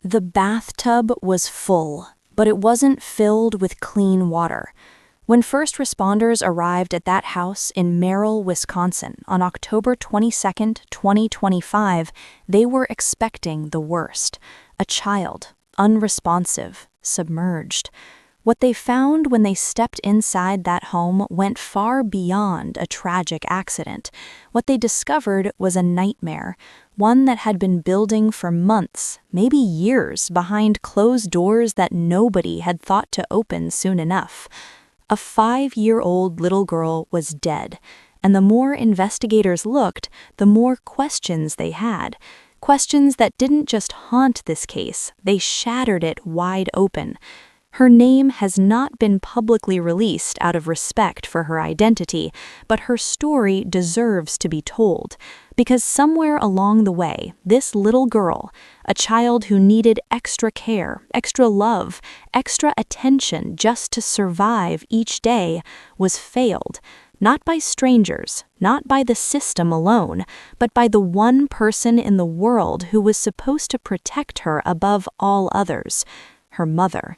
The bathtub was full, but it wasn't filled with clean water. When first responders arrived at that house in Merrill, Wisconsin, on October 22, 2025, they were expecting the worst: a child, unresponsive, submerged. What they found when they stepped inside that home went far beyond a tragic accident. What they discovered was a nightmare, one that had been building for months, maybe years, behind closed doors that nobody had thought to open soon enough. A 5-year-old little girl was dead, and the more investigators looked, the more questions they had. Questions that didn't just haunt this case, they shattered it wide open. Her name has not been publicly released out of respect for her identity, but her story deserves to be told. Because somewhere along the way, this little girl, a child who needed extra care, extra love, extra attention just to survive each day, was failed. Not by strangers, not by the system alone, but by the one person in the world who was supposed to protect her above all others: her mother.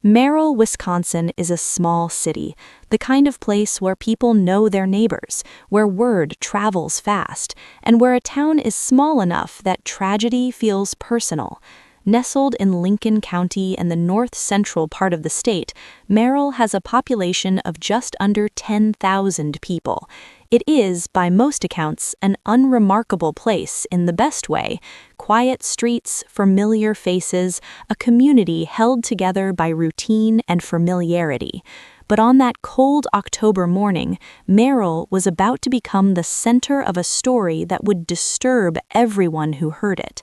Merrill, Wisconsin is a small city, the kind of place where people know their neighbors, where word travels fast, and where a town is small enough that tragedy feels personal. Nestled in Lincoln County and the north-central part of the state, Merrill has a population of just under 10,000 people. It is, by most accounts, an unremarkable place in the best way: quiet streets, familiar faces, a community held together by routine and familiarity. But on that cold October morning, Merrill was about to become the center of a story that would disturb everyone who heard it.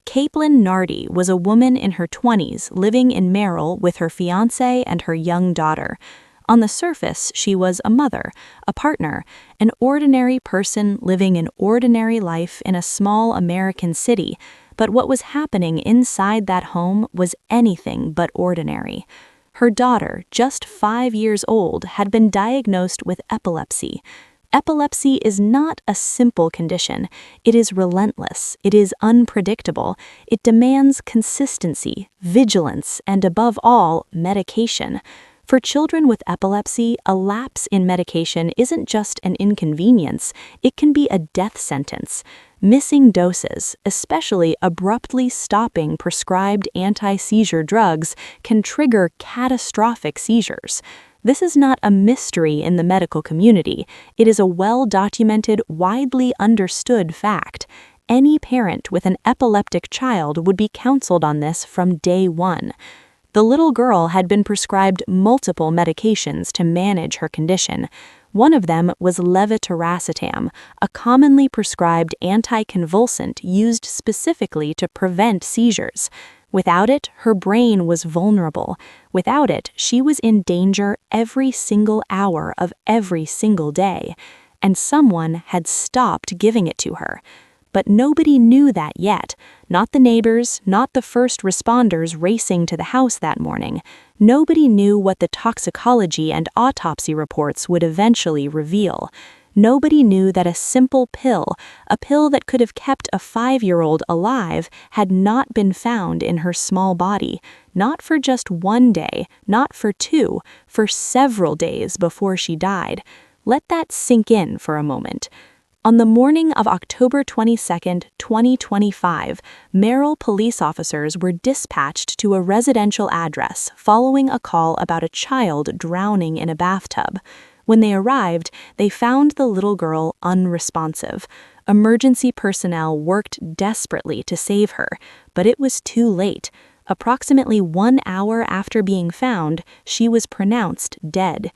Caitlin Nardi was a woman in her 20s living in Merrill with her fiancé and her young daughter. On the surface, she was a mother, a partner, an ordinary person living an ordinary life in a small American city, but what was happening inside that home was anything but ordinary. Her daughter, just 5 years old, had been diagnosed with epilepsy. Epilepsy is not a simple condition. It is relentless. It is unpredictable. It demands consistency, vigilance, and above all, medication. For children with epilepsy, a lapse in medication isn't just an inconvenience, it can be a death sentence. Missing doses, especially abruptly stopping prescribed anti-seizure drugs, can trigger catastrophic seizures. This is not a mystery in the medical community. It is a well-documented, widely understood fact. Any parent with an epileptic child would be counseled on this from day one. The little girl had been prescribed multiple medications to manage her condition. One of them was levetiracetam, a commonly prescribed anticonvulsant used specifically to prevent seizures. Without it, her brain was vulnerable. Without it, she was in danger every single hour of every single day. And someone had stopped giving it to her. But nobody knew that yet. Not the neighbors, not the first responders racing to the house that morning. Nobody knew what the toxicology and autopsy reports would eventually reveal. Nobody knew that a simple pill, a pill that could have kept a 5-year-old alive, had not been found in her small body, not for just one day, not for 2, for several days before she died. Let that sink in for a moment. On the morning of October 22, 2025, Merrill police officers were dispatched to a residential address following a call about a child drowning in a bathtub. When they arrived, they found the little girl unresponsive. Emergency personnel worked desperately to save her, but it was too late. Approximately 1 hour after being found, she was pronounced dead.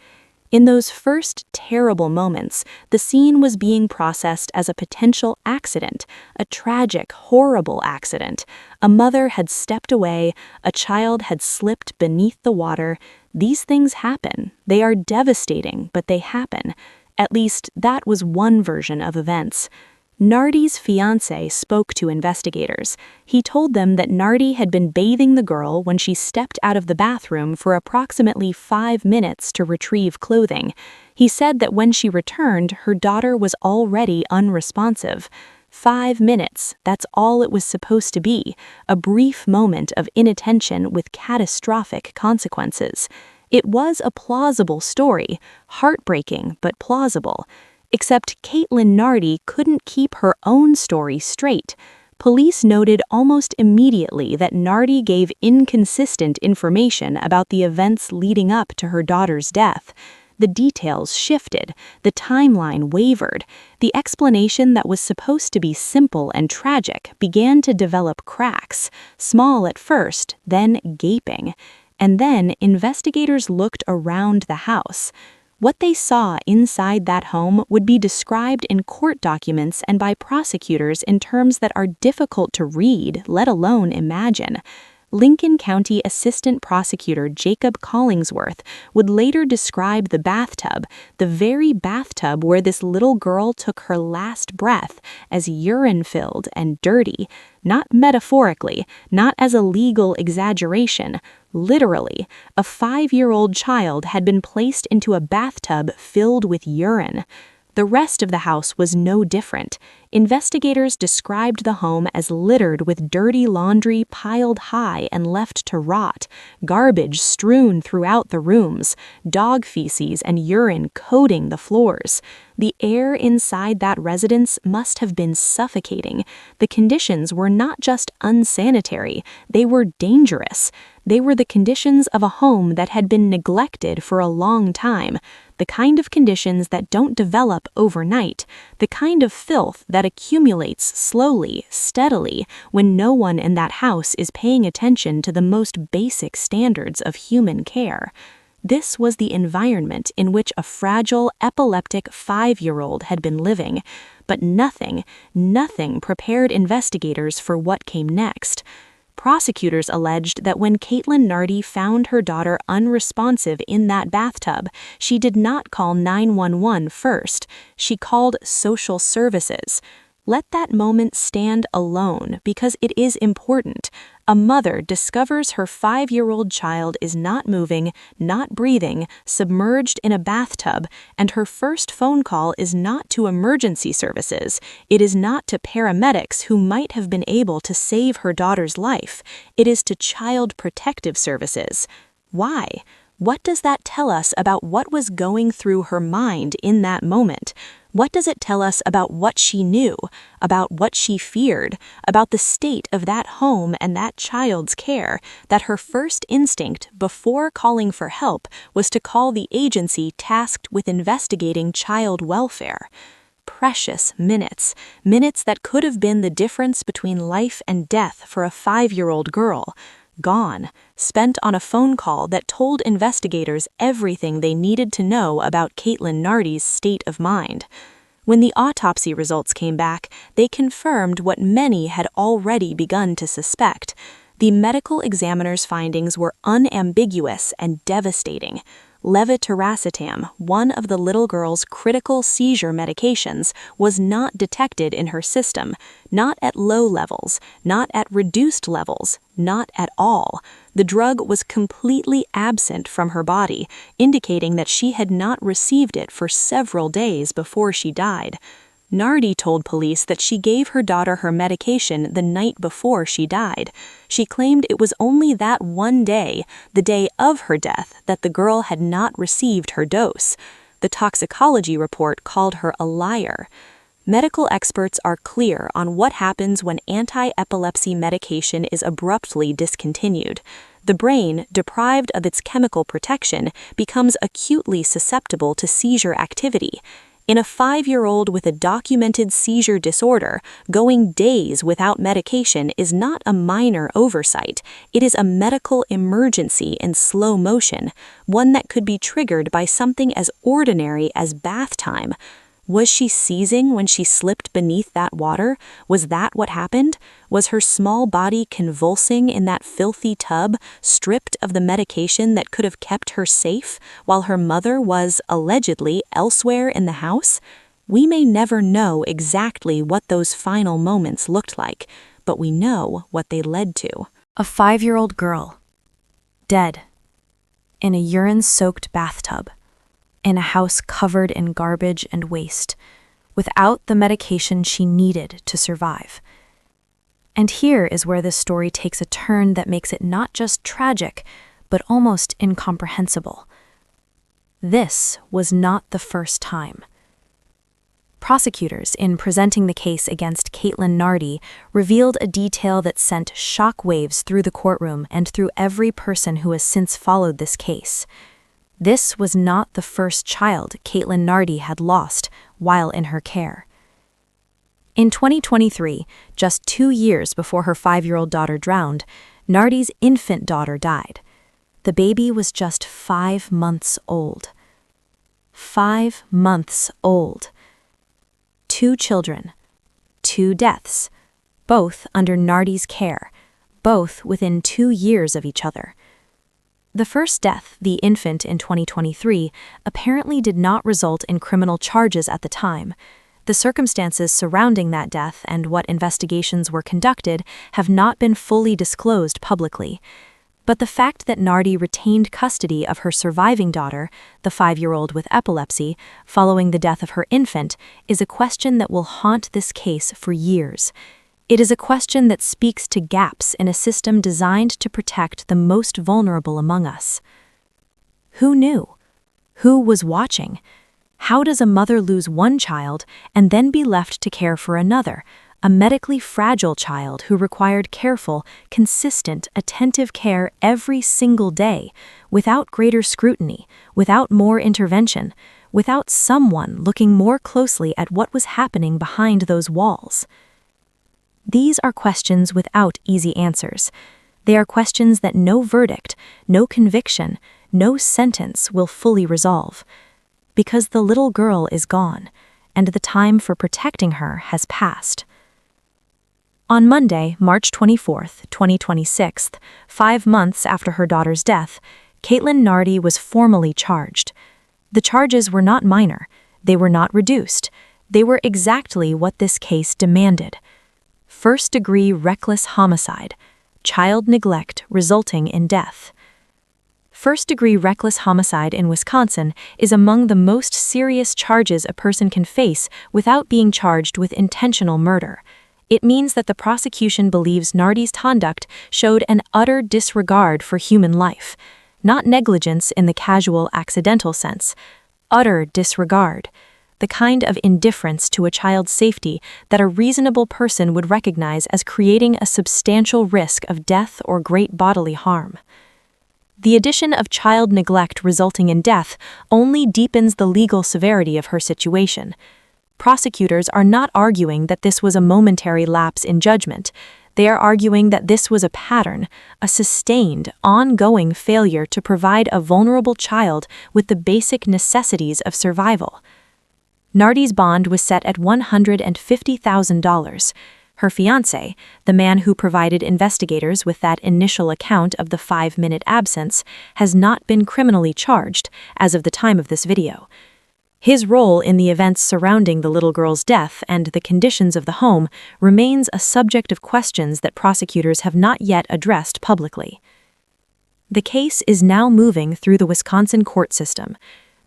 In those first terrible moments, the scene was being processed as a potential accident, a tragic, horrible accident. A mother had stepped away, a child had slipped beneath the water. These things happen. They are devastating, but they happen. At least, that was one version of events. Nardi's fiancé spoke to investigators. He told them that Nardi had been bathing the girl when she stepped out of the bathroom for approximately 5 minutes to retrieve clothing. He said that when she returned, her daughter was already unresponsive. 5 minutes, that's all it was supposed to be, a brief moment of inattention with catastrophic consequences. It was a plausible story, heartbreaking but plausible. Except Caitlin Nardi couldn't keep her own story straight. Police noted almost immediately that Nardi gave inconsistent information about the events leading up to her daughter's death. The details shifted, the timeline wavered, the explanation that was supposed to be simple and tragic began to develop cracks, small at first, then gaping. And then investigators looked around the house. What they saw inside that home would be described in court documents and by prosecutors in terms that are difficult to read, let alone imagine. Lincoln County Assistant Prosecutor Jacob Collingsworth would later describe the bathtub, the very bathtub where this little girl took her last breath, as urine-filled and dirty, not metaphorically, not as a legal exaggeration. Literally, a 5-year-old child had been placed into a bathtub filled with urine. The rest of the house was no different. Investigators described the home as littered with dirty laundry piled high and left to rot, garbage strewn throughout the rooms, dog feces and urine coating the floors. The air inside that residence must have been suffocating. The conditions were not just unsanitary, they were dangerous. They were the conditions of a home that had been neglected for a long time, the kind of conditions that don't develop overnight, the kind of filth that accumulates slowly, steadily, when no one in that house is paying attention to the most basic standards of human care. This was the environment in which a fragile, epileptic 5-year-old had been living, but nothing prepared investigators for what came next. Prosecutors alleged that when Caitlin Nardi found her daughter unresponsive in that bathtub, she did not call 911 first. She called social services. Let that moment stand alone because it is important. A mother discovers her 5-year-old child is not moving, not breathing, submerged in a bathtub, and her first phone call is not to emergency services. It is not to paramedics who might have been able to save her daughter's life. It is to Child Protective Services. Why? What does that tell us about what was going through her mind in that moment? What does it tell us about what she knew, about what she feared, about the state of that home and that child's care, that her first instinct before calling for help was to call the agency tasked with investigating child welfare? Precious minutes, minutes that could have been the difference between life and death for a 5-year-old girl. Gone, spent on a phone call that told investigators everything they needed to know about Caitlin Nardi's state of mind. When the autopsy results came back, they confirmed what many had already begun to suspect. The medical examiner's findings were unambiguous and devastating. Levetiracetam, one of the little girl's critical seizure medications, was not detected in her system, not at low levels, not at reduced levels, not at all. The drug was completely absent from her body, indicating that she had not received it for several days before she died. Nardi told police that she gave her daughter her medication the night before she died. She claimed it was only that one day, the day of her death, that the girl had not received her dose. The toxicology report called her a liar. Medical experts are clear on what happens when anti-epilepsy medication is abruptly discontinued. The brain, deprived of its chemical protection, becomes acutely susceptible to seizure activity. In a 5-year-old with a documented seizure disorder, going days without medication is not a minor oversight. It is a medical emergency in slow motion, one that could be triggered by something as ordinary as bath time. Was she seizing when she slipped beneath that water? Was that what happened? Was her small body convulsing in that filthy tub, stripped of the medication that could have kept her safe, while her mother was, allegedly, elsewhere in the house? We may never know exactly what those final moments looked like, but we know what they led to. A 5-year-old girl, dead, in a urine-soaked bathtub, in a house covered in garbage and waste, without the medication she needed to survive. And here is where this story takes a turn that makes it not just tragic, but almost incomprehensible. This was not the first time. Prosecutors, in presenting the case against Caitlin Nardi, revealed a detail that sent shockwaves through the courtroom and through every person who has since followed this case. This was not the first child Caitlin Nardi had lost while in her care. In 2023, just 2 years before her 5-year-old daughter drowned, Nardi's infant daughter died. The baby was just 5 months old. 5 months old. 2 children, 2 deaths, both under Nardi's care, both within 2 years of each other. The first death, the infant in 2023, apparently did not result in criminal charges at the time. The circumstances surrounding that death and what investigations were conducted have not been fully disclosed publicly. But the fact that Nardi retained custody of her surviving daughter, the 5-year-old with epilepsy, following the death of her infant, is a question that will haunt this case for years. It is a question that speaks to gaps in a system designed to protect the most vulnerable among us. Who knew? Who was watching? How does a mother lose one child and then be left to care for another, a medically fragile child who required careful, consistent, attentive care every single day, without greater scrutiny, without more intervention, without someone looking more closely at what was happening behind those walls? These are questions without easy answers. They are questions that no verdict, no conviction, no sentence will fully resolve. Because the little girl is gone, and the time for protecting her has passed. On Monday, March 24, 2026, 5 months after her daughter's death, Caitlin Nardi was formally charged. The charges were not minor. They were not reduced. They were exactly what this case demanded. First-degree reckless homicide, child neglect resulting in death. First-degree reckless homicide in Wisconsin is among the most serious charges a person can face without being charged with intentional murder. It means that the prosecution believes Nardi's conduct showed an utter disregard for human life, not negligence in the casual, accidental sense, utter disregard, the kind of indifference to a child's safety that a reasonable person would recognize as creating a substantial risk of death or great bodily harm. The addition of child neglect resulting in death only deepens the legal severity of her situation. Prosecutors are not arguing that this was a momentary lapse in judgment. They are arguing that this was a pattern, a sustained, ongoing failure to provide a vulnerable child with the basic necessities of survival. Nardi's bond was set at $150,000. Her fiancé, the man who provided investigators with that initial account of the 5-minute absence, has not been criminally charged as of the time of this video. His role in the events surrounding the little girl's death and the conditions of the home remains a subject of questions that prosecutors have not yet addressed publicly. The case is now moving through the Wisconsin court system.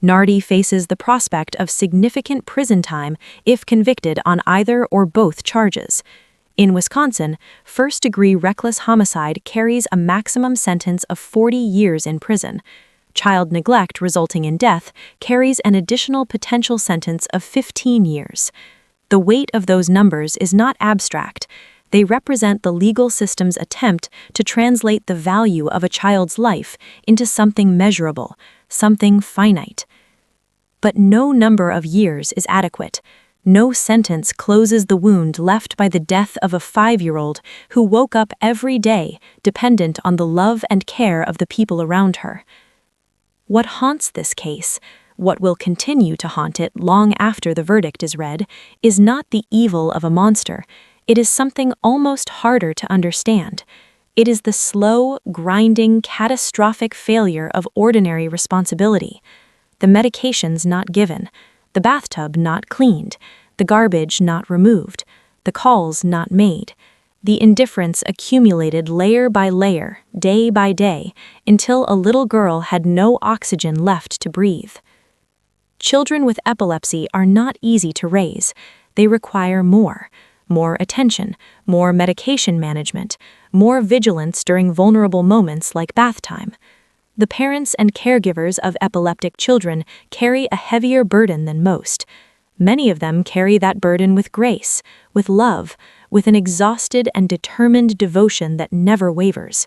Nardi faces the prospect of significant prison time if convicted on either or both charges. In Wisconsin, first-degree reckless homicide carries a maximum sentence of 40 years in prison. Child neglect resulting in death carries an additional potential sentence of 15 years. The weight of those numbers is not abstract. They represent the legal system's attempt to translate the value of a child's life into something measurable, something finite. But no number of years is adequate. No sentence closes the wound left by the death of a 5-year-old who woke up every day dependent on the love and care of the people around her. What haunts this case, what will continue to haunt it long after the verdict is read, is not the evil of a monster. It is something almost harder to understand. It is the slow, grinding, catastrophic failure of ordinary responsibility. The medications not given, the bathtub not cleaned, the garbage not removed, the calls not made. The indifference accumulated layer by layer, day by day, until a little girl had no oxygen left to breathe. Children with epilepsy are not easy to raise. They require more attention, more medication management, more vigilance during vulnerable moments like bath time. The parents and caregivers of epileptic children carry a heavier burden than most. Many of them carry that burden with grace, with love, with an exhausted and determined devotion that never wavers.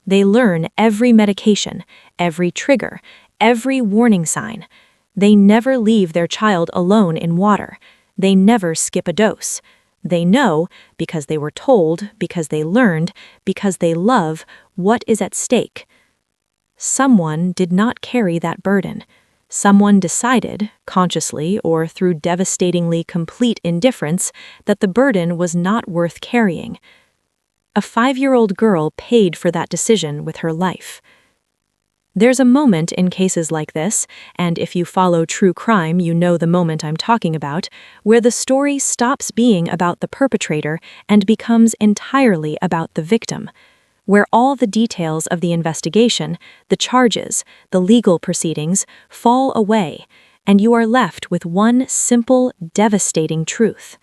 They learn every medication, every trigger, every warning sign. They never leave their child alone in water. They never skip a dose. They know, because they were told, because they learned, because they love, what is at stake. Someone did not carry that burden. Someone decided, consciously or through devastatingly complete indifference, that the burden was not worth carrying. A 5-year-old girl paid for that decision with her life. There's a moment in cases like this, and if you follow true crime, you know the moment I'm talking about, where the story stops being about the perpetrator and becomes entirely about the victim, where all the details of the investigation, the charges, the legal proceedings fall away, and you are left with one simple, devastating truth.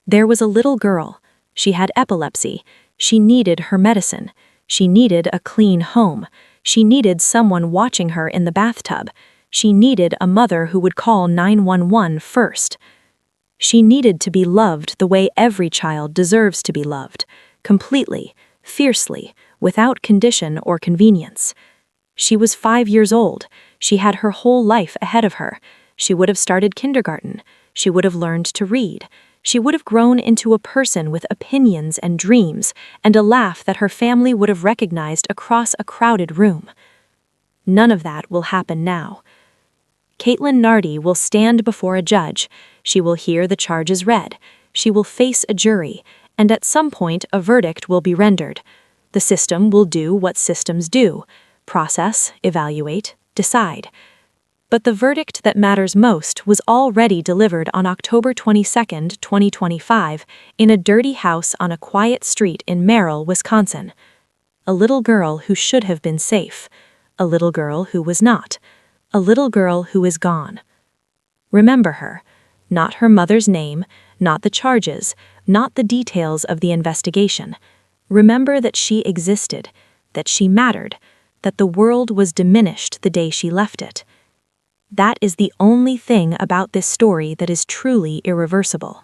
There was a little girl. She had epilepsy. She needed her medicine. She needed a clean home. She needed someone watching her in the bathtub. She needed a mother who would call 911 first. She needed to be loved the way every child deserves to be loved, completely, fiercely, without condition or convenience. She was 5 years old. She had her whole life ahead of her. She would have started kindergarten. She would have learned to read. She would have grown into a person with opinions and dreams, and a laugh that her family would have recognized across a crowded room. None of that will happen now. Caitlin Nardi will stand before a judge. She will hear the charges read. She will face a jury, and at some point a verdict will be rendered. The system will do what systems do: process, evaluate, decide. But the verdict that matters most was already delivered on October 22, 2025, in a dirty house on a quiet street in Merrill, Wisconsin. A little girl who should have been safe. A little girl who was not. A little girl who is gone. Remember her. Not her mother's name, not the charges, not the details of the investigation. Remember that she existed, that she mattered, that the world was diminished the day she left it. That is the only thing about this story that is truly irreversible.